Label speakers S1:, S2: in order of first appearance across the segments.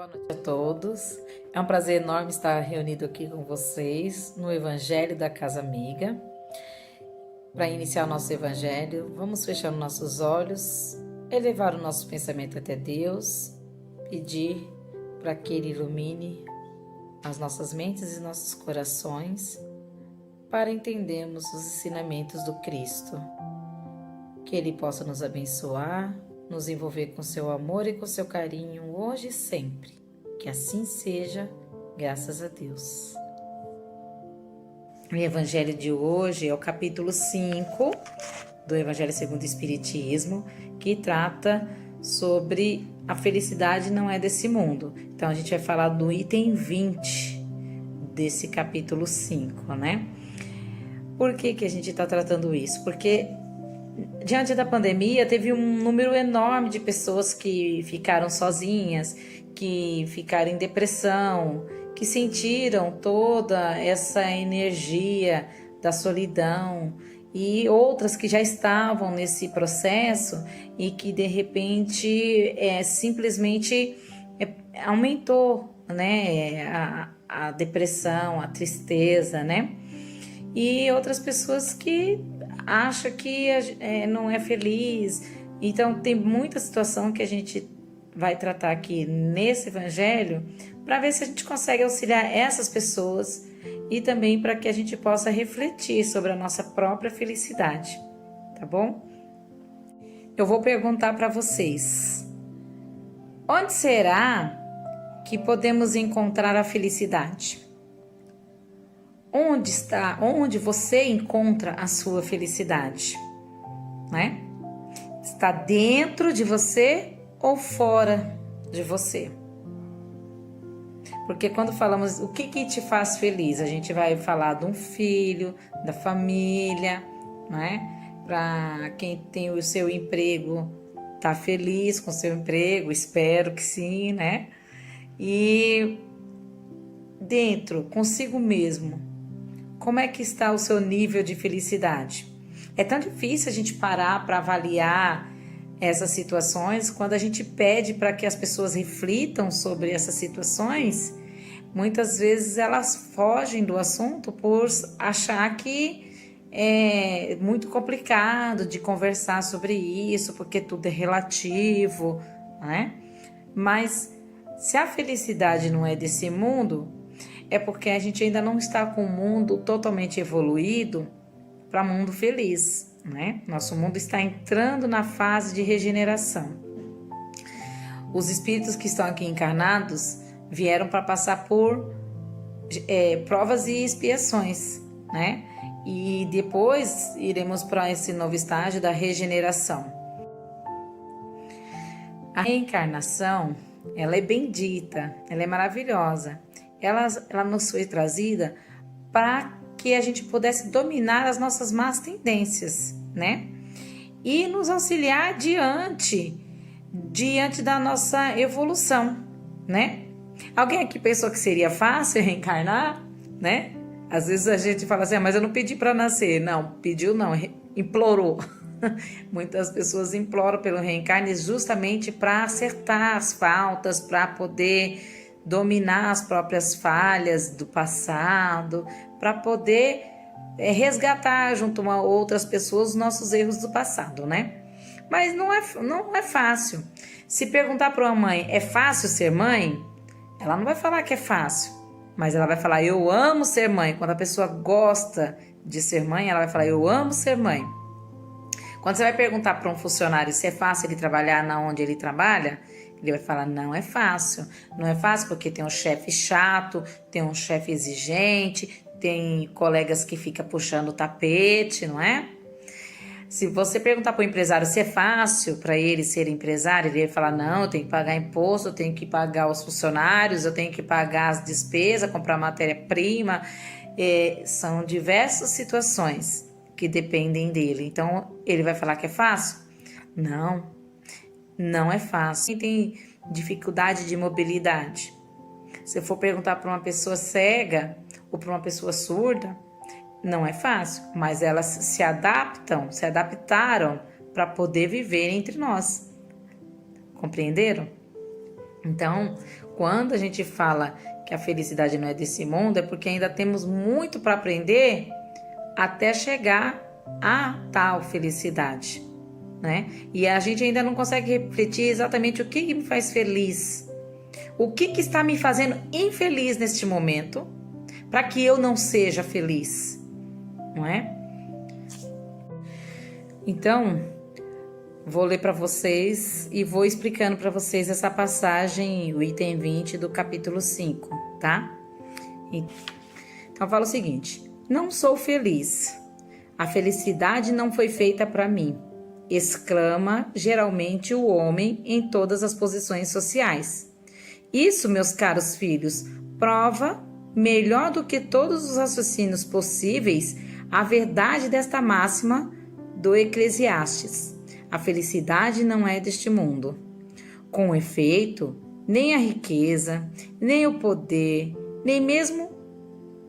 S1: Boa noite a todos. É um prazer enorme estar reunido aqui com vocês no Evangelho da Casa Amiga. Para iniciar o nosso Evangelho, vamos fechando nossos olhos, elevar o nosso pensamento até Deus, pedir para que Ele ilumine as nossas mentes e nossos corações para entendermos os ensinamentos do Cristo. Que Ele possa nos abençoar, nos envolver com seu amor e com seu carinho hoje e sempre. Que assim seja, graças a Deus. O Evangelho de hoje é o capítulo 5 do Evangelho segundo o Espiritismo, que trata sobre a felicidade não é desse mundo. Então a gente vai falar do item 20 desse capítulo 5, né? Por que a gente está tratando isso? Porque diante da pandemia, teve um número enorme de pessoas que ficaram sozinhas, que ficaram em depressão, que sentiram toda essa energia da solidão, e outras que já estavam nesse processo e que de repente simplesmente aumentou, né, a depressão, a tristeza, né? E outras pessoas que acha que não é feliz. Então tem muita situação que a gente vai tratar aqui nesse evangelho para ver se a gente consegue auxiliar essas pessoas e também para que a gente possa refletir sobre a nossa própria felicidade, tá bom? Eu vou perguntar para vocês: onde será que podemos encontrar a felicidade? Onde você encontra a sua felicidade, né? Está dentro de você ou fora de você? Porque quando falamos o que te faz feliz, a gente vai falar de um filho, da família, né? Para quem tem o seu emprego, tá feliz com o seu emprego, espero que sim, né? E dentro, consigo mesmo, como é que está o seu nível de felicidade? É tão difícil a gente parar para avaliar essas situações. Quando a gente pede para que as pessoas reflitam sobre essas situações, muitas vezes elas fogem do assunto por achar que é muito complicado de conversar sobre isso, porque tudo é relativo, né? Mas se a felicidade não é desse mundo, é porque a gente ainda não está com o mundo totalmente evoluído para um mundo feliz, né? Nosso mundo está entrando na fase de regeneração. Os espíritos que estão aqui encarnados vieram para passar por provas e expiações, né? E depois iremos para esse novo estágio da regeneração. A reencarnação, ela é bendita, ela é maravilhosa. Ela nos foi trazida para que a gente pudesse dominar as nossas más tendências, né? E nos auxiliar diante da nossa evolução, né? Alguém aqui pensou que seria fácil reencarnar, né? Às vezes a gente fala assim, mas eu não pedi para nascer. Não, pediu não, implorou. Muitas pessoas imploram pelo reencarne justamente para acertar as faltas, para poder dominar as próprias falhas do passado, para poder resgatar junto a outras pessoas os nossos erros do passado, né? Mas não é fácil. Se perguntar para uma mãe, é fácil ser mãe? Ela não vai falar que é fácil, mas ela vai falar, eu amo ser mãe. Quando a pessoa gosta de ser mãe, ela vai falar, eu amo ser mãe. Quando você vai perguntar para um funcionário se é fácil ele trabalhar na onde ele trabalha, ele vai falar, não é fácil. Não é fácil porque tem um chefe chato, tem um chefe exigente, tem colegas que ficam puxando o tapete, não é? Se você perguntar para o empresário se é fácil para ele ser empresário, ele vai falar, não, eu tenho que pagar imposto, eu tenho que pagar os funcionários, eu tenho que pagar as despesas, comprar matéria-prima. São diversas situações que dependem dele. Então, ele vai falar que é fácil? Não é fácil. Quem tem dificuldade de mobilidade? Se eu for perguntar para uma pessoa cega ou para uma pessoa surda, não é fácil, mas elas se adaptaram para poder viver entre nós. Compreenderam? Então, quando a gente fala que a felicidade não é desse mundo, é porque ainda temos muito para aprender até chegar a tal felicidade, né? E a gente ainda não consegue refletir exatamente o que me faz feliz, o que está me fazendo infeliz neste momento, para que eu não seja feliz, não é? Então, vou ler para vocês e vou explicando para vocês essa passagem, o item 20 do capítulo 5, tá? Então, fala o seguinte: não sou feliz. A felicidade não foi feita para mim, exclama geralmente o homem em todas as posições sociais. Isso, meus caros filhos, prova, melhor do que todos os raciocínios possíveis, a verdade desta máxima do Eclesiastes. A felicidade não é deste mundo. Com efeito, nem a riqueza, nem o poder, nem mesmo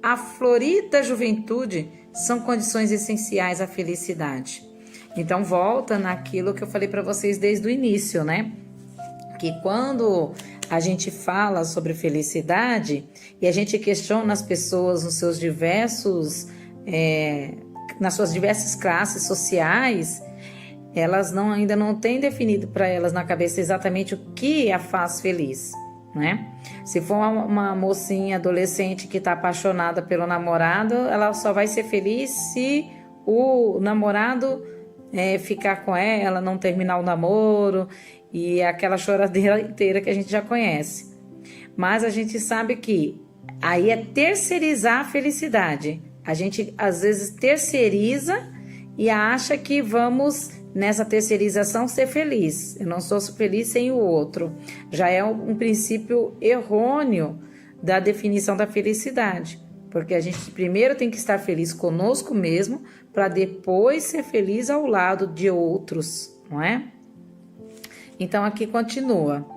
S1: a florida juventude são condições essenciais à felicidade. Então, volta naquilo que eu falei para vocês desde o início, né? Que quando a gente fala sobre felicidade e a gente questiona as pessoas nos seus nas suas diversas classes sociais, elas ainda não têm definido para elas na cabeça exatamente o que a faz feliz, né? Se for uma mocinha adolescente que está apaixonada pelo namorado, ela só vai ser feliz se o namorado ficar com ela, não terminar o namoro e aquela choradeira inteira que a gente já conhece. Mas a gente sabe que aí é terceirizar a felicidade. A gente às vezes terceiriza e acha que vamos nessa terceirização ser feliz. Eu não sou feliz sem o outro. Já é um princípio errôneo da definição da felicidade. Porque a gente primeiro tem que estar feliz conosco mesmo para depois ser feliz ao lado de outros, não é? Então aqui continua.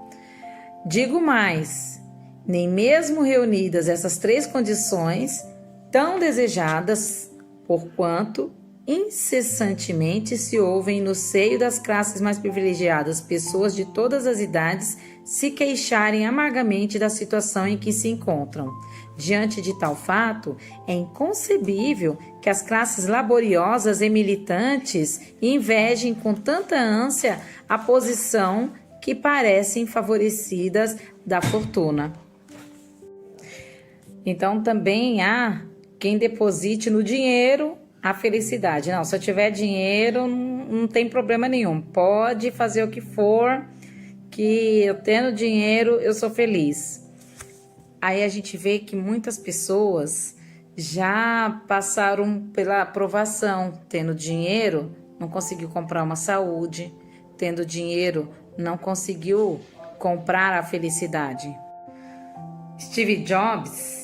S1: Digo mais, nem mesmo reunidas essas três condições tão desejadas, porquanto incessantemente se ouvem no seio das classes mais privilegiadas pessoas de todas as idades se queixarem amargamente da situação em que se encontram. Diante de tal fato, é inconcebível que as classes laboriosas e militantes invejem com tanta ânsia a posição que parecem favorecidas da fortuna. Então também há quem deposite no dinheiro a felicidade. Não, se eu tiver dinheiro, não tem problema nenhum. Pode fazer o que for, que eu tendo dinheiro, eu sou feliz. Aí a gente vê que muitas pessoas já passaram pela aprovação. Tendo dinheiro, não conseguiu comprar uma saúde. Tendo dinheiro, não conseguiu comprar a felicidade. Steve Jobs,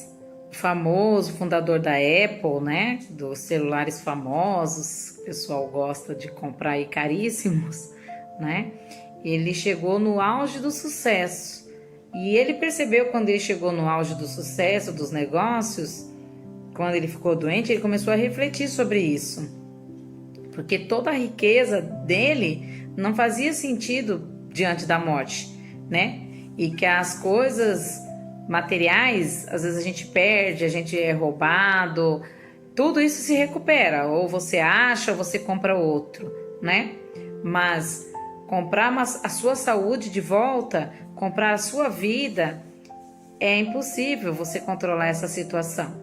S1: famoso fundador da Apple, né, dos celulares famosos, o pessoal gosta de comprar aí caríssimos, né, ele chegou no auge do sucesso e ele percebeu quando ele chegou no auge do sucesso dos negócios, quando ele ficou doente, ele começou a refletir sobre isso, porque toda a riqueza dele não fazia sentido diante da morte, né, e que as coisas materiais, às vezes a gente perde, a gente é roubado, tudo isso se recupera, ou você acha ou você compra outro, né? Mas comprar a sua saúde de volta, comprar a sua vida, é impossível você controlar essa situação.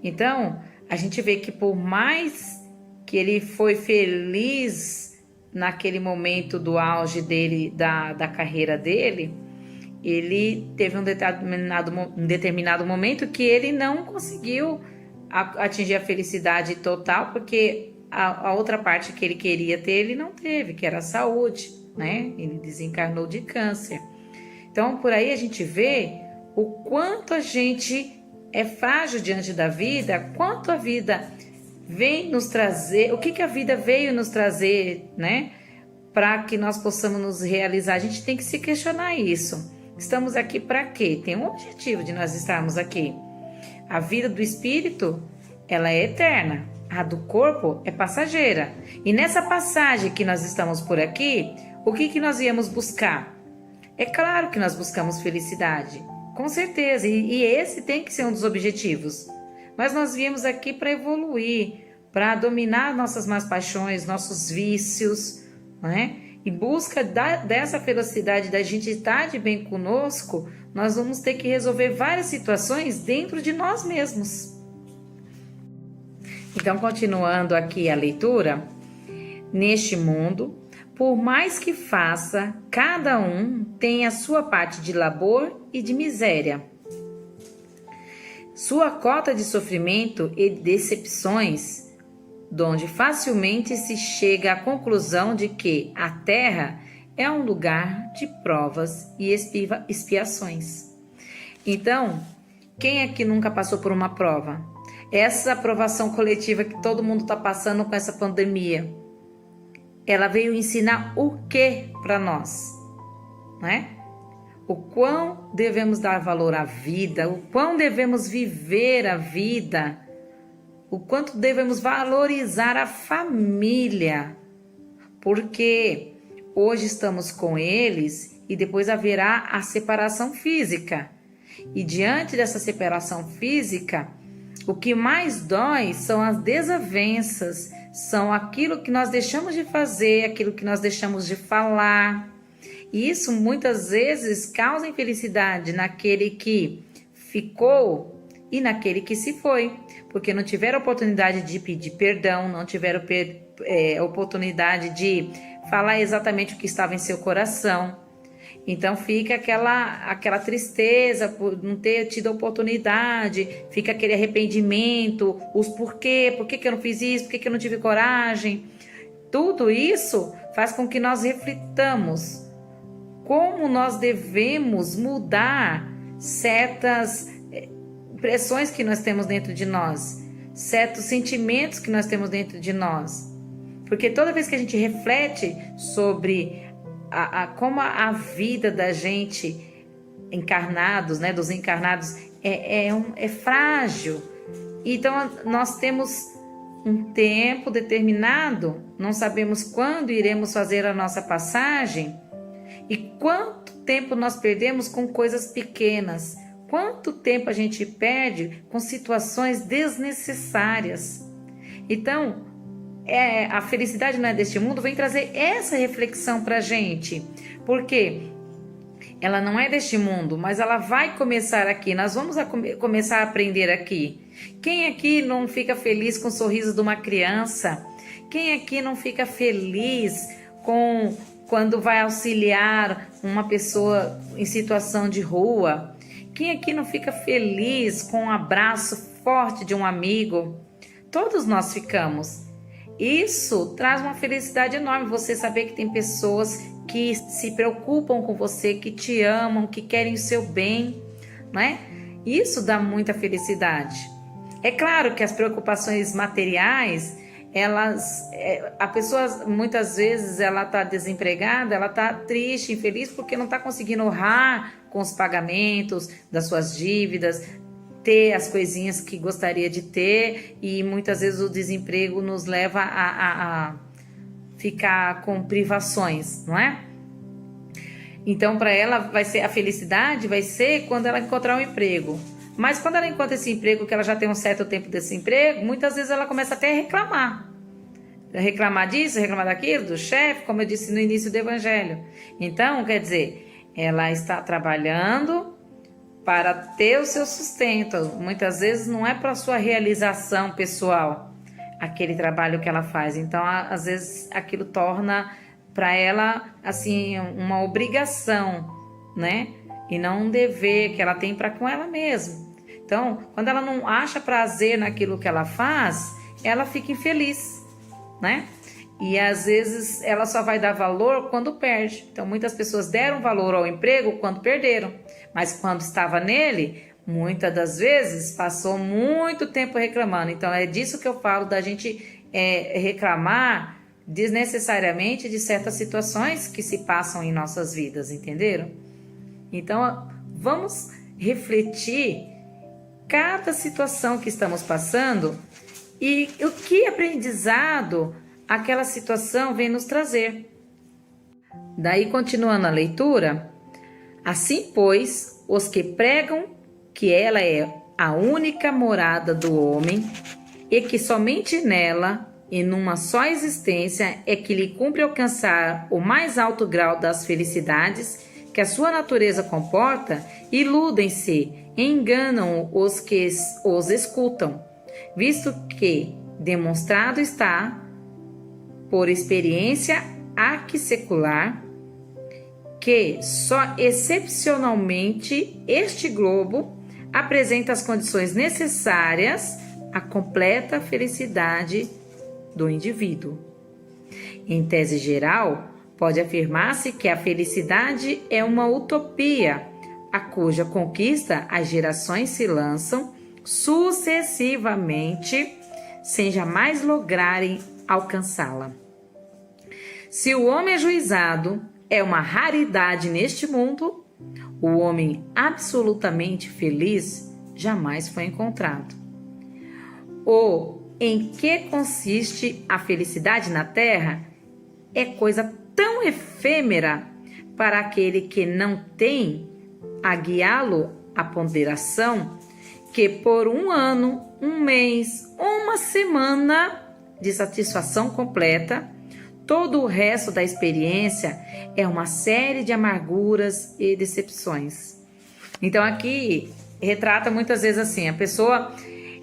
S1: Então, a gente vê que por mais que ele foi feliz naquele momento do auge dele, da carreira dele, ele teve um determinado momento que ele não conseguiu atingir a felicidade total, porque a outra parte que ele queria ter, ele não teve, que era a saúde, né? Ele desencarnou de câncer. Então, por aí a gente vê o quanto a gente é frágil diante da vida, quanto a vida vem nos trazer, o que a vida veio nos trazer, né? Para que nós possamos nos realizar. A gente tem que se questionar isso. Estamos aqui para quê? Tem um objetivo de nós estarmos aqui. A vida do espírito, ela é eterna. A do corpo é passageira. E nessa passagem que nós estamos por aqui, o que nós viemos buscar? É claro que nós buscamos felicidade, com certeza, e esse tem que ser um dos objetivos. Mas nós viemos aqui para evoluir, para dominar nossas más paixões, nossos vícios, né? Em busca dessa felicidade, da gente estar de bem conosco, nós vamos ter que resolver várias situações dentro de nós mesmos. Então, continuando aqui a leitura, neste mundo, por mais que faça, cada um tem a sua parte de labor e de miséria. Sua cota de sofrimento e decepções, donde facilmente se chega à conclusão de que a Terra é um lugar de provas e expiações. Então, quem é que nunca passou por uma prova? Essa aprovação coletiva que todo mundo está passando com essa pandemia, ela veio ensinar o que para nós, né? O quão devemos dar valor à vida, o quão devemos viver a vida, o quanto devemos valorizar a família, porque hoje estamos com eles e depois haverá a separação física. E diante dessa separação física, o que mais dói são as desavenças, são aquilo que nós deixamos de fazer, aquilo que nós deixamos de falar. E isso muitas vezes causa infelicidade naquele que ficou e naquele que se foi, porque não tiveram oportunidade de pedir perdão, não tiveram oportunidade de falar exatamente o que estava em seu coração. Então fica aquela tristeza por não ter tido a oportunidade, fica aquele arrependimento, os por que eu não fiz isso, por que eu não tive coragem. Tudo isso faz com que nós reflitamos como nós devemos mudar certas pressões que nós temos dentro de nós, certos sentimentos que nós temos dentro de nós. Porque toda vez que a gente reflete sobre como a vida da gente encarnados, né, dos encarnados, é frágil. Então nós temos um tempo determinado, não sabemos quando iremos fazer a nossa passagem e quanto tempo nós perdemos com coisas pequenas, quanto tempo a gente perde com situações desnecessárias. Então, a felicidade não é deste mundo, vem trazer essa reflexão para a gente, porque ela não é deste mundo, mas ela vai começar aqui, nós vamos começar a aprender aqui. Quem aqui não fica feliz com o sorriso de uma criança? Quem aqui não fica feliz quando vai auxiliar uma pessoa em situação de rua? Quem aqui não fica feliz com um abraço forte de um amigo? Todos nós ficamos. Isso traz uma felicidade enorme, você saber que tem pessoas que se preocupam com você, que te amam, que querem o seu bem, né? Isso dá muita felicidade. É claro que as preocupações materiais, a pessoa muitas vezes ela está desempregada, ela está triste, infeliz porque não está conseguindo honrar com os pagamentos das suas dívidas, ter as coisinhas que gostaria de ter, e muitas vezes o desemprego nos leva a ficar com privações, não é? Então, para ela, a felicidade vai ser quando ela encontrar um emprego. Mas quando ela encontra esse emprego, que ela já tem um certo tempo desse emprego, muitas vezes ela começa até a reclamar. Reclamar disso, reclamar daquilo, do chefe, como eu disse no início do evangelho. Então, quer dizer, ela está trabalhando para ter o seu sustento. Muitas vezes não é para a sua realização pessoal, aquele trabalho que ela faz. Então, às vezes, aquilo torna para ela, assim, uma obrigação, né? E não um dever que ela tem para com ela mesma. Então, quando ela não acha prazer naquilo que ela faz, ela fica infeliz, né? E às vezes ela só vai dar valor quando perde. Então, muitas pessoas deram valor ao emprego quando perderam, mas quando estava nele, muitas das vezes passou muito tempo reclamando. Então, é disso que eu falo, da gente reclamar desnecessariamente de certas situações que se passam em nossas vidas, entenderam? Então, vamos refletir cada situação que estamos passando e o que aprendizado aquela situação vem nos trazer. Daí, continuando a leitura, Assim, pois, os que pregam que ela é a única morada do homem e que somente nela, e numa só existência, é que lhe cumpre alcançar o mais alto grau das felicidades que a sua natureza comporta, iludem-se, enganam os que os escutam, visto que demonstrado está, por experiência arquissecular, que só excepcionalmente este globo apresenta as condições necessárias à completa felicidade do indivíduo. Em tese geral, pode afirmar-se que a felicidade é uma utopia, a cuja conquista as gerações se lançam sucessivamente, sem jamais lograrem alcançá-la. Se o homem ajuizado é uma raridade neste mundo, o homem absolutamente feliz jamais foi encontrado. Em que consiste a felicidade na Terra é coisa tão efêmera para aquele que não tem a guiá-lo à ponderação, que por um ano, um mês, uma semana de satisfação completa, todo o resto da experiência é uma série de amarguras e decepções. Então aqui retrata muitas vezes assim, a pessoa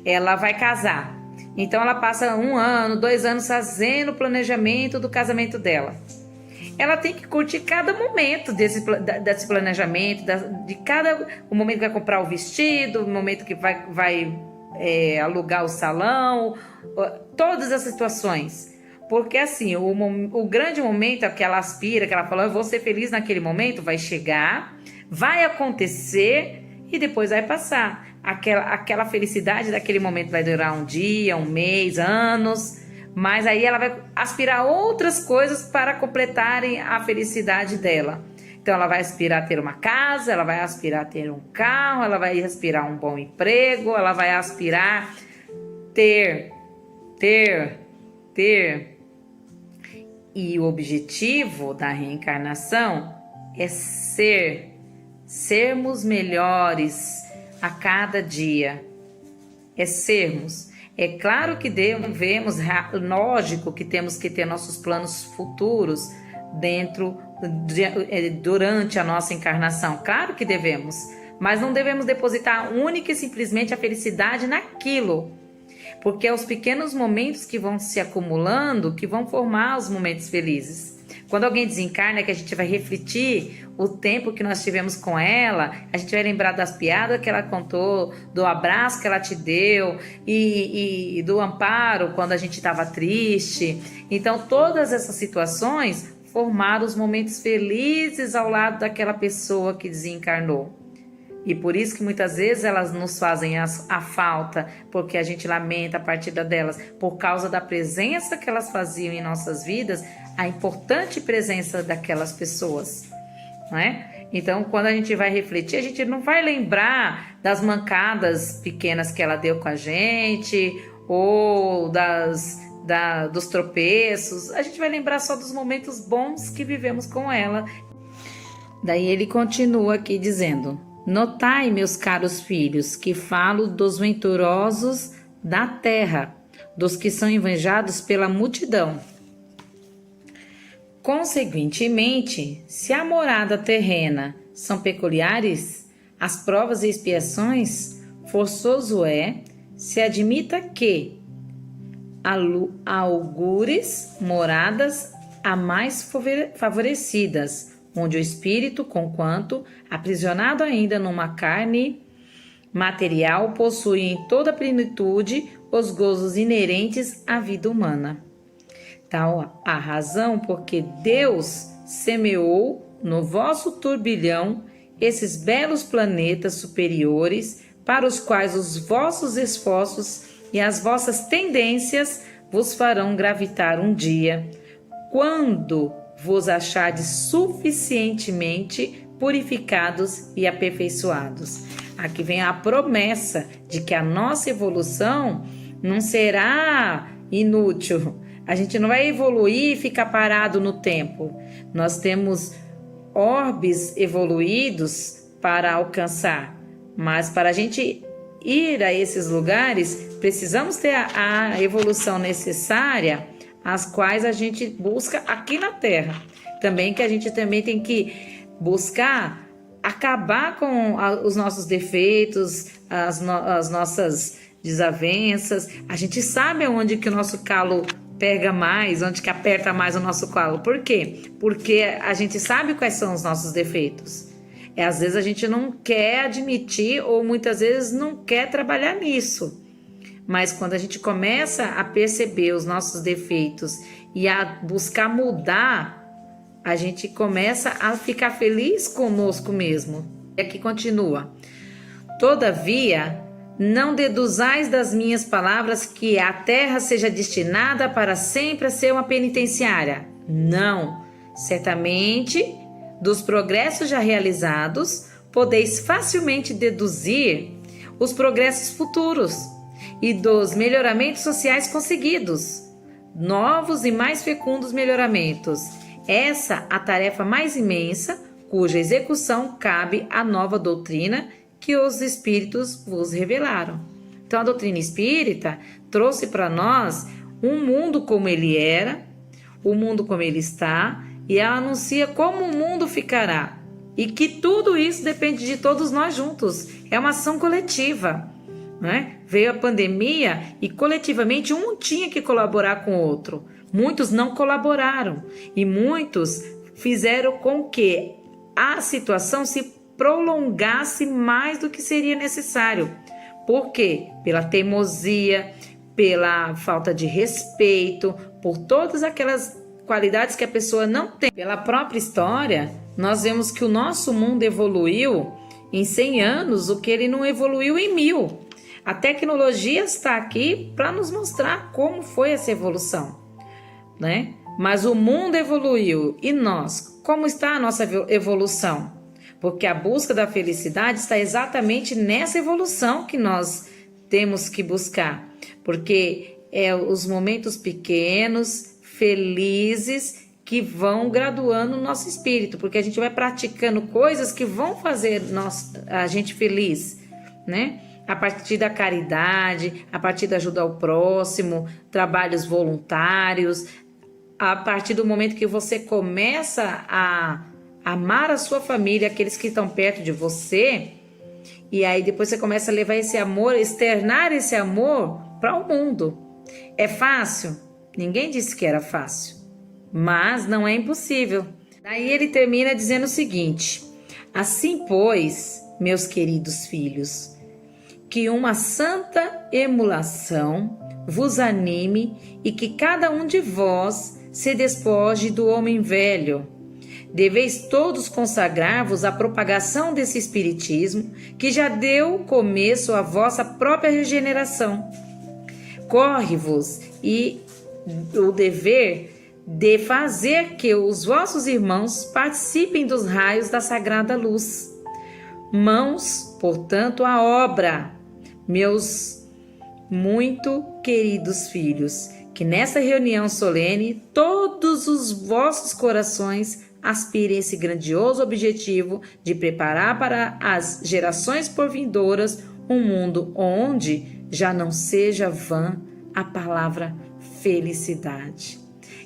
S1: ela vai casar. Então ela passa 1 ano, 2 anos fazendo o planejamento do casamento dela. Ela tem que curtir cada momento desse planejamento, o momento que vai comprar o vestido, o momento que vai alugar o salão, todas as situações. Porque assim, o grande momento que ela aspira, que ela fala, eu vou ser feliz naquele momento, vai chegar, vai acontecer e depois vai passar. Aquela felicidade daquele momento vai durar um dia, um mês, anos, mas aí ela vai aspirar outras coisas para completarem a felicidade dela. Então ela vai aspirar a ter uma casa, ela vai aspirar a ter um carro, ela vai aspirar a um bom emprego, ela vai aspirar ter. E o objetivo da reencarnação é sermos melhores a cada dia, é sermos. É claro que devemos, lógico que temos que ter nossos planos futuros durante a nossa encarnação, claro que devemos, mas não devemos depositar única e simplesmente a felicidade naquilo, porque é os pequenos momentos que vão se acumulando que vão formar os momentos felizes. Quando alguém desencarna, é que a gente vai refletir o tempo que nós tivemos com ela, a gente vai lembrar das piadas que ela contou, do abraço que ela te deu e do amparo quando a gente estava triste. Então, todas essas situações formaram os momentos felizes ao lado daquela pessoa que desencarnou. E por isso que muitas vezes elas nos fazem a falta, porque a gente lamenta a partida delas, por causa da presença que elas faziam em nossas vidas, a importante presença daquelas pessoas, não é? Então, quando a gente vai refletir, a gente não vai lembrar das mancadas pequenas que ela deu com a gente, ou dos tropeços, a gente vai lembrar só dos momentos bons que vivemos com ela. Daí ele continua aqui dizendo: notai, meus caros filhos, que falo dos venturosos da terra, dos que são invejados pela multidão. Consequentemente, se a morada terrena são peculiares, as provas e expiações, forçoso se admita que augures moradas a mais favorecidas, onde o espírito, conquanto aprisionado ainda numa carne material, possui em toda a plenitude os gozos inerentes à vida humana. Tal a razão porque Deus semeou no vosso turbilhão esses belos planetas superiores, para os quais os vossos esforços e as vossas tendências vos farão gravitar um dia, quando vos achardes suficientemente purificados e aperfeiçoados. Aqui vem a promessa de que a nossa evolução não será inútil. A gente não vai evoluir e ficar parado no tempo. Nós temos orbes evoluídos para alcançar, mas para a gente ir a esses lugares, precisamos ter a evolução necessária, as quais a gente busca aqui na Terra. Também que a gente também tem que buscar acabar com os nossos defeitos, as nossas desavenças. A gente sabe onde que o nosso calo pega mais, onde que aperta mais o nosso calo. Por quê? Porque a gente sabe quais são os nossos defeitos. Às vezes a gente não quer admitir ou muitas vezes não quer trabalhar nisso. Mas quando a gente começa a perceber os nossos defeitos e a buscar mudar, a gente começa a ficar feliz conosco mesmo. E aqui continua. Todavia, não deduzais das minhas palavras que a terra seja destinada para sempre a ser uma penitenciária. Não. Certamente, dos progressos já realizados, podeis facilmente deduzir os progressos futuros e dos melhoramentos sociais conseguidos, novos e mais fecundos melhoramentos. Essa a tarefa mais imensa, cuja execução cabe à nova doutrina que os espíritos vos revelaram. Então, a doutrina espírita trouxe para nós um mundo como ele era, o mundo como ele está, e ela anuncia como o mundo ficará. E que tudo isso depende de todos nós juntos. É uma ação coletiva, né? Veio a pandemia e coletivamente um tinha que colaborar com o outro. Muitos não colaboraram e muitos fizeram com que a situação se prolongasse mais do que seria necessário. Por quê? Pela teimosia, pela falta de respeito, por todas aquelas qualidades que a pessoa não tem. Pela própria história, nós vemos que o nosso mundo evoluiu em 100 anos o que ele não evoluiu em 1000. A tecnologia está aqui para nos mostrar como foi essa evolução, né? Mas o mundo evoluiu e nós, como está a nossa evolução? Porque a busca da felicidade está exatamente nessa evolução que nós temos que buscar. Porque é os momentos pequenos, felizes, que vão graduando o nosso espírito. Porque a gente vai praticando coisas que vão fazer a gente feliz, né? A partir da caridade, a partir da ajuda ao próximo, trabalhos voluntários, a partir do momento que você começa a amar a sua família, aqueles que estão perto de você, e aí depois você começa a levar esse amor, externar esse amor para o mundo. É fácil? Ninguém disse que era fácil, mas não é impossível. Daí ele termina dizendo o seguinte: assim, pois, meus queridos filhos, que uma santa emulação vos anime e que cada um de vós se despoje do homem velho. Deveis todos consagrar-vos à propagação desse espiritismo que já deu começo à vossa própria regeneração. Corre-vos e o dever de fazer que os vossos irmãos participem dos raios da sagrada luz. Mãos, portanto, à obra, meus muito queridos filhos, que nessa reunião solene todos os vossos corações aspirem esse grandioso objetivo de preparar para as gerações por vindouras um mundo onde já não seja vã a palavra felicidade.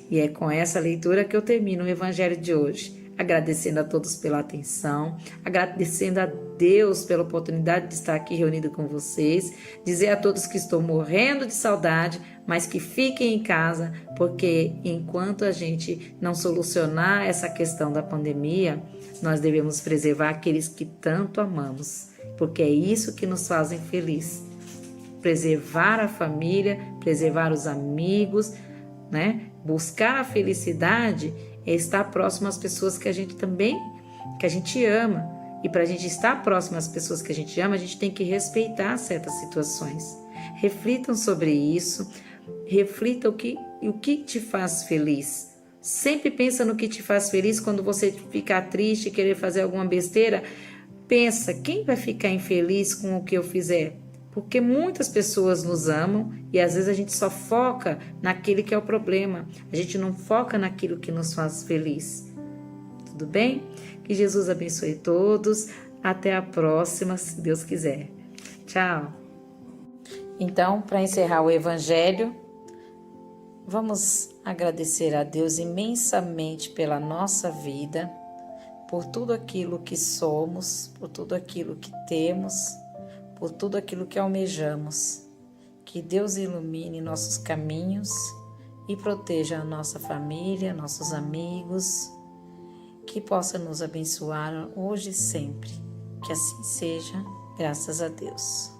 S1: E é com essa leitura que eu termino o Evangelho de hoje, agradecendo a todos pela atenção, agradecendo a Deus pela oportunidade de estar aqui reunido com vocês, dizer a todos que estou morrendo de saudade, mas que fiquem em casa, porque enquanto a gente não solucionar essa questão da pandemia, nós devemos preservar aqueles que tanto amamos, porque é isso que nos fazem felizes. Preservar a família, preservar os amigos, né? Buscar a felicidade é estar próximo às pessoas que a gente ama. E para a gente estar próximo às pessoas que a gente ama, a gente tem que respeitar certas situações. Reflitam sobre isso, reflita o que te faz feliz. Sempre pensa no que te faz feliz. Quando você ficar triste e querer fazer alguma besteira, pensa, quem vai ficar infeliz com o que eu fizer? Porque muitas pessoas nos amam e às vezes a gente só foca naquele que é o problema. A gente não foca naquilo que nos faz feliz. Tudo bem? Que Jesus abençoe todos. Até a próxima, se Deus quiser. Tchau. Então, para encerrar o Evangelho, vamos agradecer a Deus imensamente pela nossa vida, por tudo aquilo que somos, por tudo aquilo que temos, por tudo aquilo que almejamos. Que Deus ilumine nossos caminhos e proteja a nossa família, nossos amigos, que possa nos abençoar hoje e sempre. Que assim seja, graças a Deus.